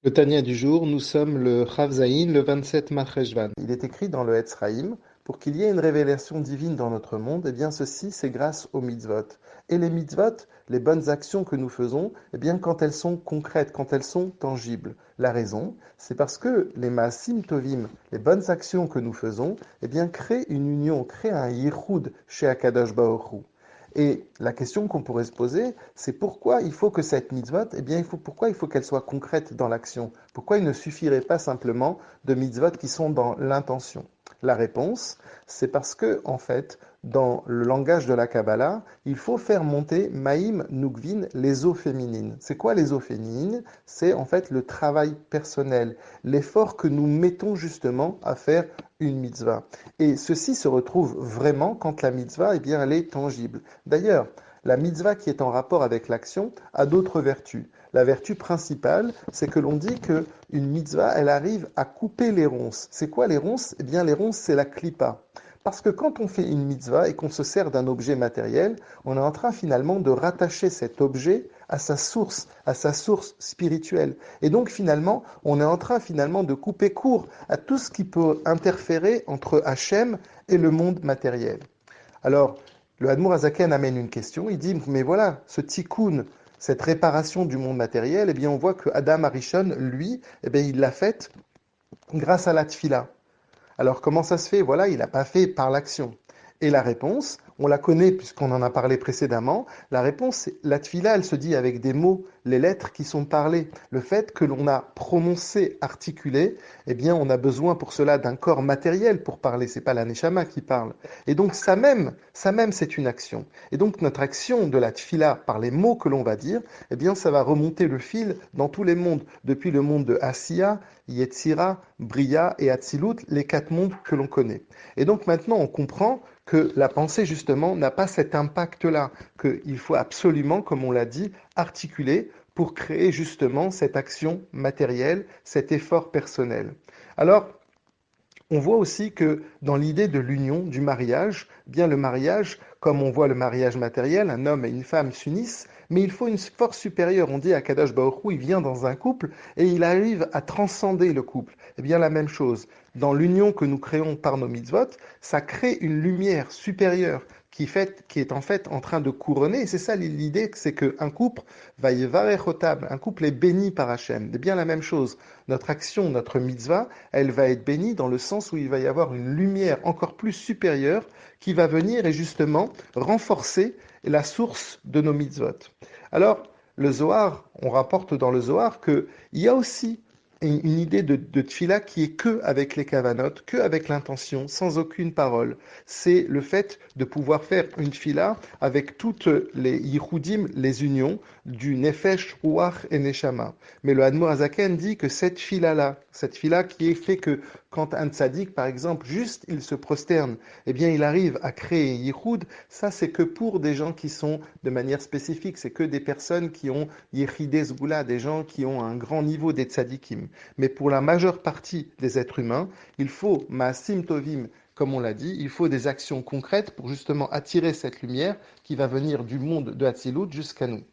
Le Tania du jour, nous sommes le Chav Zayin, le 27 Marcheshvan. Il est écrit dans le Etz Chaim, pour qu'il y ait une révélation divine dans notre monde, eh bien ceci c'est grâce aux mitzvot. Et les mitzvot, les bonnes actions que nous faisons, eh bien quand elles sont concrètes, quand elles sont tangibles. La raison, c'est parce que les Maasim Tovim, les bonnes actions que nous faisons, eh bien créent une union, créent un yichud chez Akadosh Baruch Hu. Et la question qu'on pourrait se poser, c'est pourquoi il faut que cette mitzvot, eh bien, pourquoi il faut qu'elle soit concrète dans l'action? Pourquoi il ne suffirait pas simplement de mitzvot qui sont dans l'intention? La réponse, c'est parce que, en fait, dans le langage de la Kabbalah, il faut faire monter Maïm Nukvin, les eaux féminines. C'est quoi les eaux féminines? C'est en fait le travail personnel, l'effort que nous mettons justement à faire une mitzvah. Et ceci se retrouve vraiment quand la mitzvah, eh bien, elle est tangible. D'ailleurs, la mitzvah qui est en rapport avec l'action a d'autres vertus. La vertu principale, c'est que l'on dit qu'une mitzvah, elle arrive à couper les ronces. C'est quoi les ronces? Eh bien, les ronces, c'est la klipa. Parce que quand on fait une mitzvah et qu'on se sert d'un objet matériel, on est en train finalement de rattacher cet objet à sa source spirituelle. Et donc finalement, on est en train finalement de couper court à tout ce qui peut interférer entre Hachem et le monde matériel. Alors, le Hadmour Azaken amène une question, il dit, mais voilà, ce tikkun, cette réparation du monde matériel, eh bien on voit que Adam Arishon, lui, eh bien, il l'a faite grâce à la tfila. Alors comment ça se fait? Voilà, il n'a pas fait par l'action. Et la réponse, on la connaît puisqu'on en a parlé précédemment, la réponse, c'est la tfila, elle se dit avec des mots, les lettres qui sont parlées. Le fait que l'on a prononcé, articulé, eh bien on a besoin pour cela d'un corps matériel pour parler, c'est pas la neshama qui parle. Et donc ça même c'est une action. Et donc notre action de la tfila par les mots que l'on va dire, eh bien ça va remonter le fil dans tous les mondes, depuis le monde de Asiya, Yetzira, Bria et Atzilut, les quatre mondes que l'on connaît. Et donc maintenant, on comprend que la pensée, justement, n'a pas cet impact-là, qu'il faut absolument, comme on l'a dit, articuler pour créer justement cette action matérielle, cet effort personnel. Alors, on voit aussi que dans l'idée de l'union, du mariage, bien le mariage, comme on voit le mariage matériel, un homme et une femme s'unissent, mais il faut une force supérieure. On dit à Kadosh Baruch Hu, il vient dans un couple et il arrive à transcender le couple. Eh bien la même chose, dans l'union que nous créons par nos mitzvot, ça crée une lumière supérieure qui est en fait en train de couronner. Et c'est ça l'idée, c'est qu'un couple va y un couple est béni par Hachem. C'est bien la même chose. Notre action, notre mitzvah, elle va être bénie dans le sens où il va y avoir une lumière encore plus supérieure qui va venir et justement renforcer la source de nos mitzvot. Alors, le Zohar, on rapporte dans le Zohar qu'il y a aussi une idée de tfila qui est que avec les kavanot, que avec l'intention, sans aucune parole. C'est le fait de pouvoir faire une tfila avec toutes les yichudim, les unions du nefesh, ruach et neshama. Mais le Hadmour Azaken dit que cette fila-là, cette fila qui est fait que quand un tzaddik, par exemple, juste il se prosterne, eh bien il arrive à créer yichud, ça c'est que pour des gens qui sont de manière spécifique, c'est que des personnes qui ont yichidé zgoula, des gens qui ont un grand niveau des tzaddikim. Mais pour la majeure partie des êtres humains, il faut ma'asim tovim, comme on l'a dit, il faut des actions concrètes pour justement attirer cette lumière qui va venir du monde de Hatzilut jusqu'à nous.